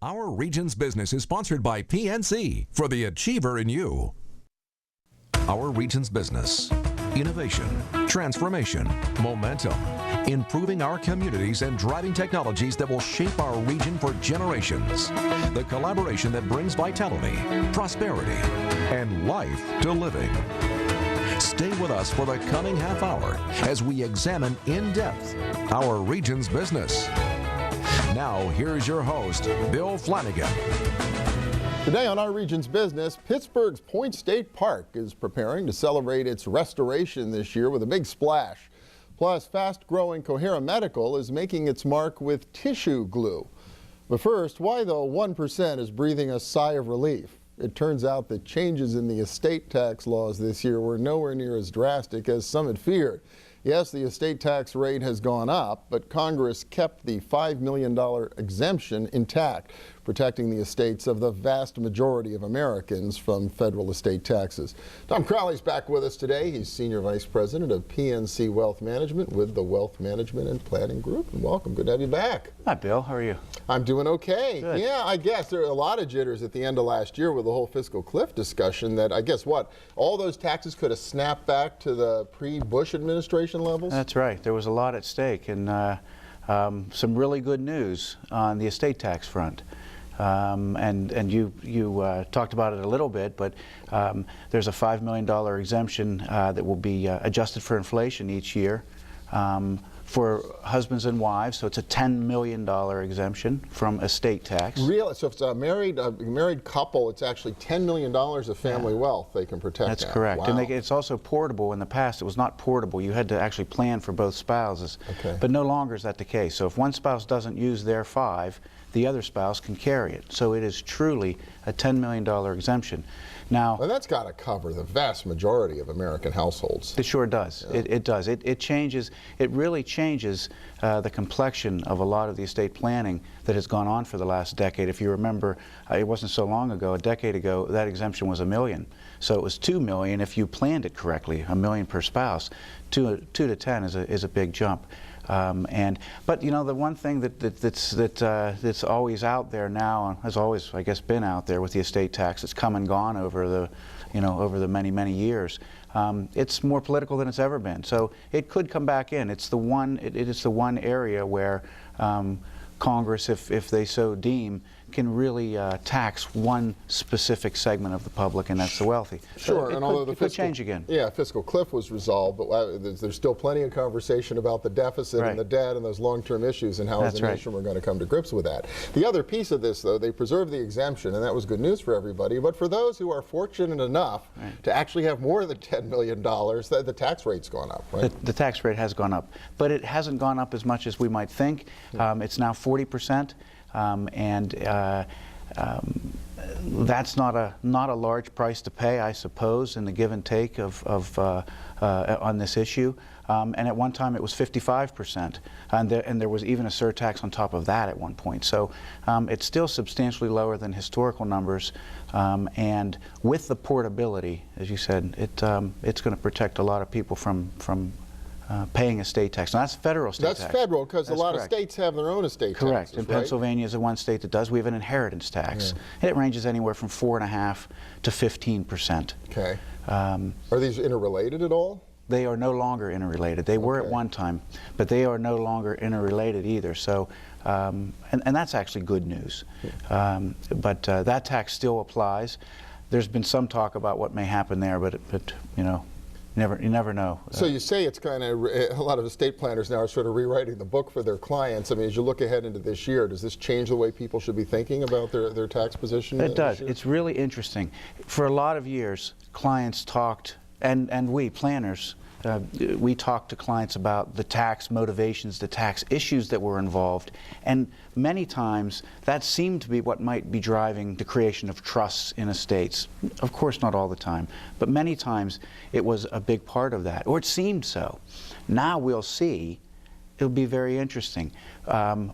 Our Region's Business is sponsored by PNC for the achiever in you. Our Region's Business. Innovation, transformation, momentum, improving our communities and driving technologies that will shape our region for generations. The collaboration that brings vitality, prosperity, and life to living. Stay with us for the coming half hour as we examine in depth our region's business. Now, here's your host, Bill Flanagan. Today on Our Region's Business, Pittsburgh's Point State Park is preparing to celebrate its restoration this year with a big splash. Plus, fast-growing Cohera Medical is making its mark with tissue glue. But first, why the 1% is breathing a sigh of relief? It turns out that changes in the estate tax laws this year were nowhere near as drastic as some had feared. Yes, the estate tax rate has gone up, but Congress kept the $5 million exemption intact, protecting the estates of the vast majority of Americans from federal estate taxes. Tom Crowley's back with us today. He's Senior Vice President of PNC Wealth Management with the Wealth Management and Planning Group. And welcome. Good to have you back. Hi, Bill. How are you? I'm doing okay. Good. Yeah, I guess there are a lot of jitters at the end of last year with the whole fiscal cliff discussion that I guess what? All those taxes could have snapped back to the pre-Bush administration levels? That's right. There was a lot at stake, and some really good news on the estate tax front. And you talked about it a little bit, but there's a $5 million exemption that will be adjusted for inflation each year for husbands and wives. So it's a $10 million exemption from estate tax. Really? So if it's a married couple, it's actually $10 million of family wealth they can protect. That's correct. Wow. And it's also portable. In the past, it was not portable. You had to actually plan for both spouses. Okay. But no longer is that the case. So if one spouse doesn't use their 5, the other spouse can carry it. So it is truly a $10 million exemption. Now, well, that's got to cover the vast majority of American households. It sure does. Yeah. It does. It changes. It really changes the complexion of a lot of the estate planning that has gone on for the last decade. If you remember, it wasn't so long ago, a decade ago, that exemption was $1 million. So it was $2 million if you planned it correctly, $1 million per spouse. 2 to 10 is a big jump. But you know, the one thing that's always out there now, has always, I guess, been out there with the estate tax. It's come and gone over the many years. It's more political than it's ever been. So it could come back in. It's the one. It is the one area where Congress, if they so deem, can really tax one specific segment of the public, and that's the wealthy. Sure, so and although the could change again. Yeah, fiscal cliff was resolved, but there's still plenty of conversation about the deficit and the debt and those long-term issues and how as a nation we're going to come to grips with that. The other piece of this, though, they preserved the exemption, and that was good news for everybody, but for those who are fortunate enough to actually have more than $10 million, the tax rate's gone up, right? The tax rate has gone up, but it hasn't gone up as much as we might think. It's now 40%. That's not a large price to pay, I suppose, in the give and take on this issue. And at one time it was 55%, and there was even a surtax on top of that at one point. So it's still substantially lower than historical numbers, and with the portability, as you said, it's going to protect a lot of people from paying estate tax. Now, that's federal estate tax. That's federal, because a lot of states have their own estate taxes. Correct. And Pennsylvania is the one state that does. We have an inheritance tax. Yeah. It ranges anywhere from 4.5% to 15%. Okay. Are these interrelated at all? They are no longer interrelated. They were at one time, but they are no longer interrelated either. So, and that's actually good news. But that tax still applies. There's been some talk about what may happen there, but you know, you never know. So you say it's kind of, a lot of estate planners now are sort of rewriting the book for their clients. I mean, as you look ahead into this year, does this change the way people should be thinking about their tax position? It does. It's really interesting. For a lot of years, clients talked, and we planners, we talked to clients about the tax motivations, the tax issues that were involved, and many times that seemed to be what might be driving the creation of trusts in estates. Of course, not all the time, but many times it was a big part of that, or it seemed so. Now we'll see. It'll be very interesting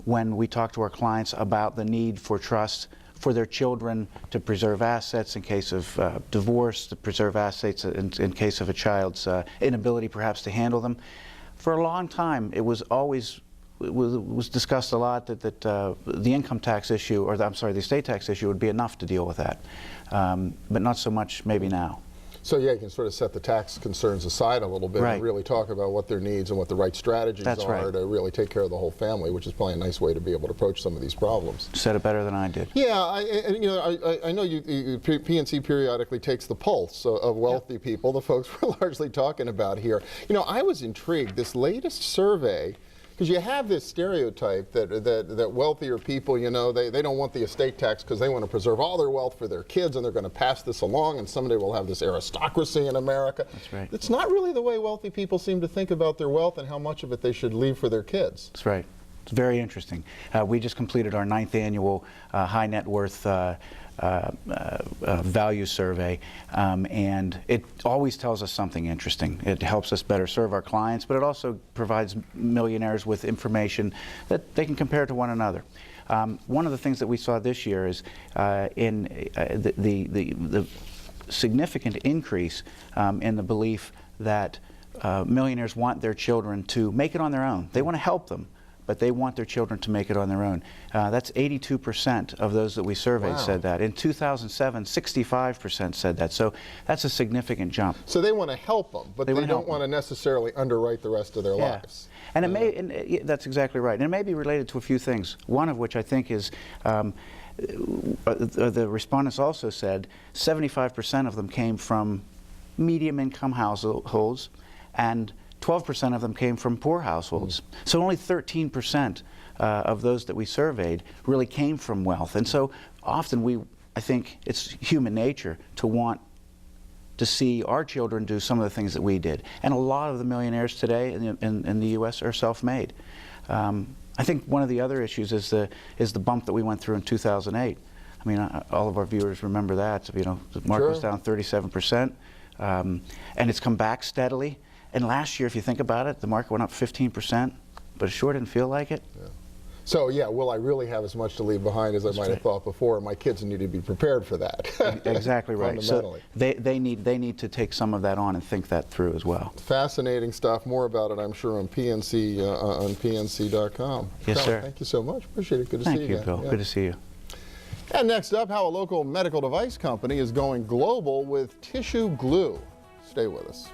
when we talk to our clients about the need for trusts for their children, to preserve assets in case of divorce, to preserve assets in case of a child's inability perhaps to handle them. For a long time, it was always was discussed a lot that the income tax issue, or I'm sorry, the estate tax issue would be enough to deal with that, but not so much maybe now. So yeah, you can sort of set the tax concerns aside a little bit and really talk about what their needs and what the right strategies are to really take care of the whole family, which is probably a nice way to be able to approach some of these problems. Said it better than I did. Yeah, I know PNC periodically takes the pulse of wealthy people, the folks we're largely talking about here. You know, I was intrigued, this latest survey, because you have this stereotype that wealthier people, you know, they don't want the estate tax because they want to preserve all their wealth for their kids, and they're going to pass this along, and someday we'll have this aristocracy in America. That's right. It's not really the way wealthy people seem to think about their wealth and how much of it they should leave for their kids. That's right. It's very interesting. We just completed our 9th annual high net worth value survey, and it always tells us something interesting. It helps us better serve our clients, but it also provides millionaires with information that they can compare to one another. One of the things that we saw this year is in the significant increase in the belief that millionaires want their children to make it on their own. They want to help them, but they want their children to make it on their own. That's 82% of those that we surveyed said that. In 2007, 65% said that. So that's a significant jump. So they want to help them, but they don't want to necessarily underwrite the rest of their lives. And it may, that's exactly right. And it may be related to a few things, one of which I think is the respondents also said 75% of them came from medium income households, and 12% of them came from poor households. So only 13% of those that we surveyed really came from wealth. And so often I think it's human nature to want to see our children do some of the things that we did. And a lot of the millionaires today in the U.S. are self-made. I think one of the other issues is the bump that we went through in 2008. I mean, all of our viewers remember that. You know, the market was down 37%, and it's come back steadily. And last year, if you think about it, the market went up 15%, but it sure didn't feel like it. Yeah. So yeah, will I really have as much to leave behind as I might have thought before? My kids need to be prepared for that. Exactly right. So they need to take some of that on and think that through as well. Fascinating stuff. More about it, I'm sure, on PNC on PNC.com. Yes, sir. Thank you so much. Appreciate it. Good to see you again. Thank you, Bill. Yeah. Good to see you. And next up, how a local medical device company is going global with tissue glue. Stay with us.